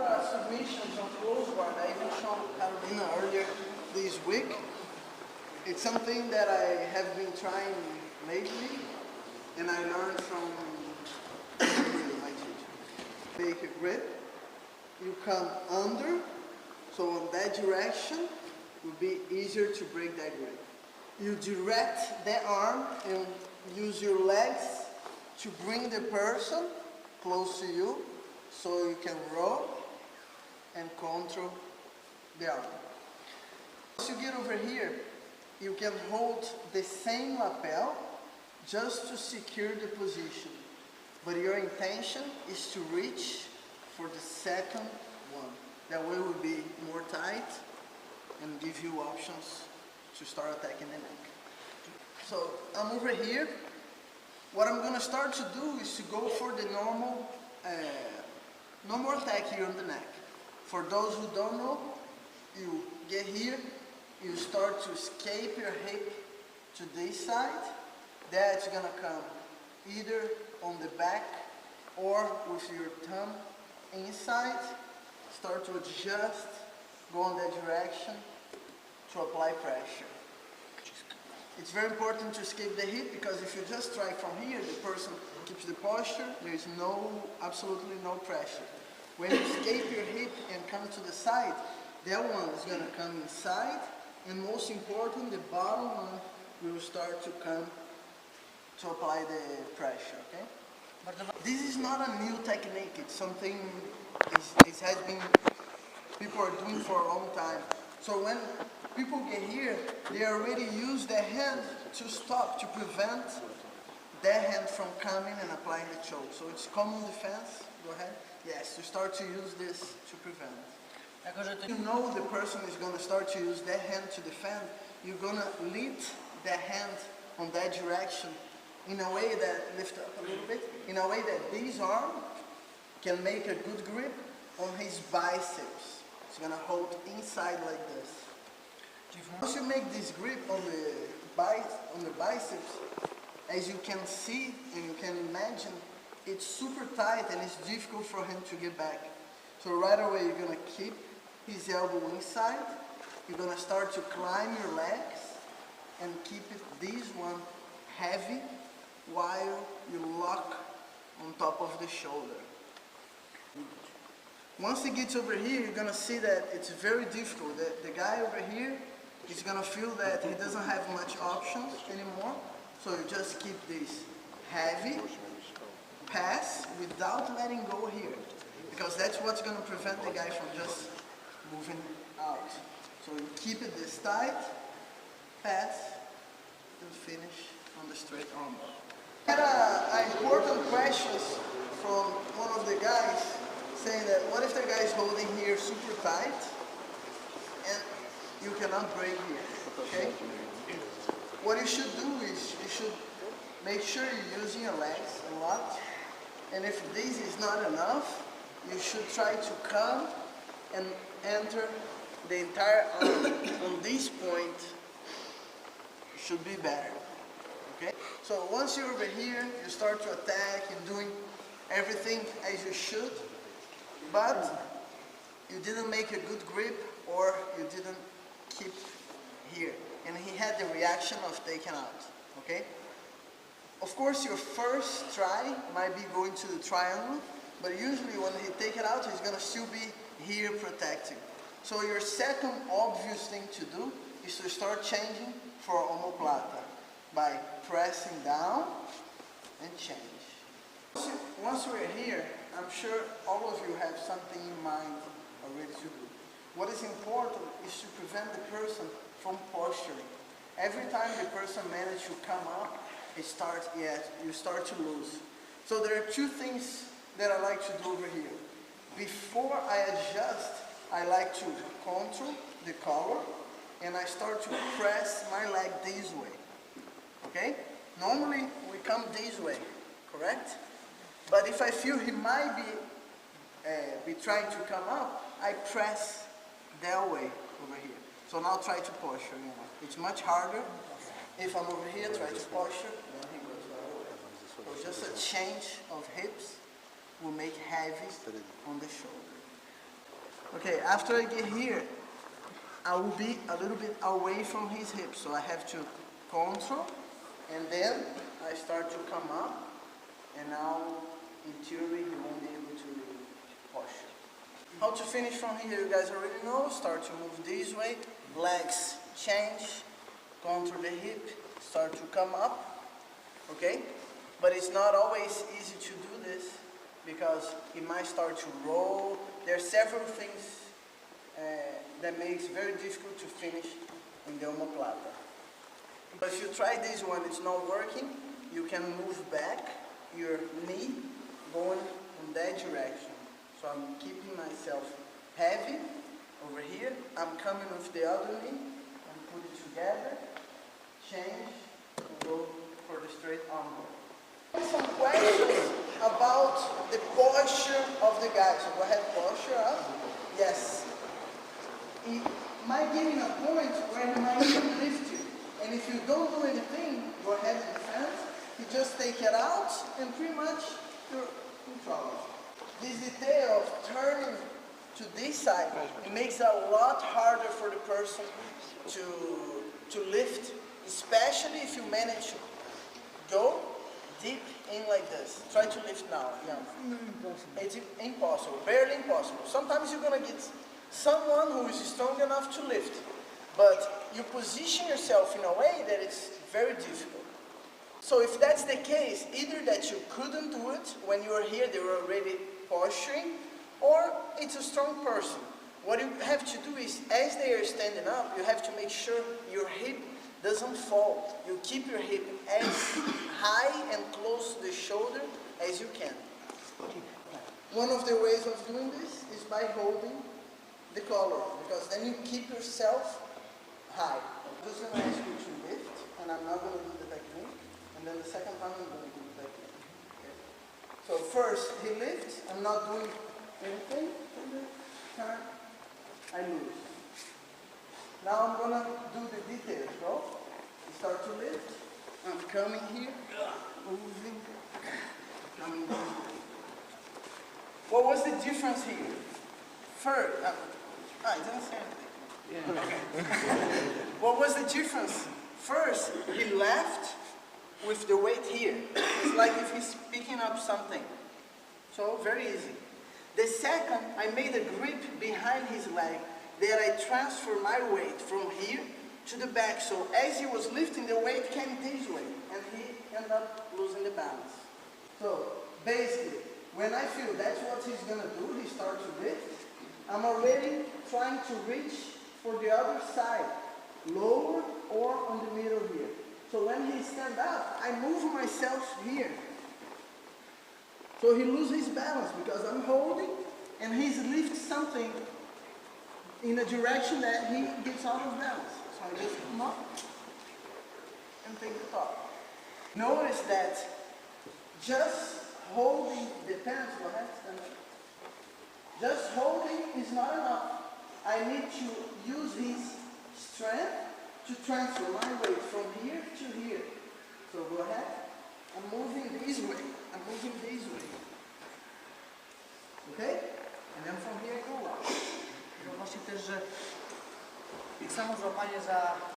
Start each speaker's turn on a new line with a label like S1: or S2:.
S1: Submissions on close guard. I even showed Carolina earlier this week. It's something that I have been trying lately, and I learned from my teacher. Take a grip, you come under, so on that direction it will be easier to break that grip. You direct the arm and use your legs to bring the person close to you so you can roll and control the arm. Once you get over here, you can hold the same lapel just to secure the position. But your intention is to reach for the second one. That way it will be more tight and give you options to start attacking the neck. So I'm over here. What I'm going to start to do is to go for the normal attack here on the neck. For those who don't know, you get here, you start to escape your hip to this side. That's going to come either on the back or with your thumb inside. Start to adjust, go in that direction to apply pressure. It's very important to escape the hip, because if you just try from here, the person keeps the posture, there's absolutely no pressure. When you escape your hip and come to the side, that one is going to come inside, and most important, the bottom one will start to come to apply the pressure, okay? But this is not a new technique, it's something it has been, people are doing for a long time. So when people get here, they already use their hand to stop, to prevent their hand from coming and applying the choke. So it's common defense. Go ahead. Yes, to start to use this to prevent. You know the person is going to start to use their hand to defend. You're going to lift their hand on that direction in a way that, lift up a little bit, in a way that this arm can make a good grip on his biceps. It's going to hold inside like this. Once you make this grip on the biceps, as you can see and you can imagine, it's super tight and it's difficult for him to get back. So right away you're going to keep his elbow inside. You're going to start to climb your legs and keep this one heavy while you lock on top of the shoulder. Once he gets over here, you're going to see that it's very difficult. The guy over here is going to feel that he doesn't have much options anymore. So you just keep this heavy pass without letting go here, because that's what's going to prevent the guy from just moving out. So you keep it this tight, pass, and finish on the straight arm. I had important questions from one of the guys saying that what if the guy is holding here super tight and you cannot break here, okay? What you should do is you should make sure you're using your legs a lot, and if this is not enough, you should try to come and enter the entire arm. On this point, it should be better, okay? So once you're over here, you start to attack, you're doing everything as you should, but you didn't make a good grip or you didn't keep here. And he had the reaction of taking out, okay? Of course, your first try might be going to the triangle, but usually when he take it out, he's gonna still be here protecting. So your second obvious thing to do is to start changing for omoplata by pressing down and change. Once we're here, I'm sure all of you have something in mind already to do. What is important is to prevent the person from posturing. Every time the person manages to come up, you start to lose. So there are two things that I like to do over here. Before I adjust, I like to control the collar, and I start to press my leg this way. Okay? Normally we come this way, correct? But if I feel he might be trying to come up, I press that way over here. So now try to posture, you know. It's much harder. If I'm over here, try to posture, then he goes the other way. So just a change of hips will make heavy on the shoulder. Okay, after I get here, I will be a little bit away from his hips, so I have to control, and then I start to come up, and now, in theory, he won't be able to posture. How to finish from here, you guys already know. Start to move this way, legs change, control the hip, start to come up, okay? But it's not always easy to do this, because it might start to roll. There are several things that makes it very difficult to finish in the omoplata. But if you try this one, it's not working, you can move back your knee going in that direction. So I'm keeping myself heavy over here. I'm coming with the other knee and put it together, change, and go for the straight armbar. Some questions about the posture of the guy. So go ahead, posture up. Yes. It might get in a point where he might even lift you. And if you don't do anything, your head in defense, you just take it out and pretty much you're in trouble. This detail of turning to this side, it makes it a lot harder for the person to lift, especially if you manage to go deep in like this. Try to lift now. Yeah. It's impossible, barely impossible. Sometimes you're going to get someone who is strong enough to lift, but you position yourself in a way that it's very difficult. So if that's the case, either that you couldn't do it when you were here, they were already posturing, or it's a strong person. What you have to do is, as they are standing up, you have to make sure your hip doesn't fall. You keep your hip as high and close to the shoulder as you can. One of the ways of doing this is by holding the collar, because then you keep yourself high. I'm just going to ask you to lift, and I'm not going to do the technique, and then the second time I'm going to do the technique. Okay. So first, he lifts, I'm not doing anything, and then turn, I lose. Now I'm going to do the details, bro. You start to lift, I'm coming here, moving, coming down. What was the difference here? First, I didn't say anything. Yeah. Okay. What was the difference? First, he left with the weight here. It's like if he's picking up something. So, very easy. The second, I made a grip behind his leg that I transfer my weight from here to the back. So, as he was lifting, the weight came this way, and he ended up losing the balance. So, basically, when I feel that's what he's going to do, he starts to lift, I'm already trying to reach for the other side, lower or on the middle here. So when he stands up, I move myself here. So he loses his balance because I'm holding and he's lifting something in a direction that he gets out of balance. So I just come up and take the top. Notice that just holding the pants, go ahead, stand up. Just holding is not enough. I need to use his strength to transfer my weight from here to here.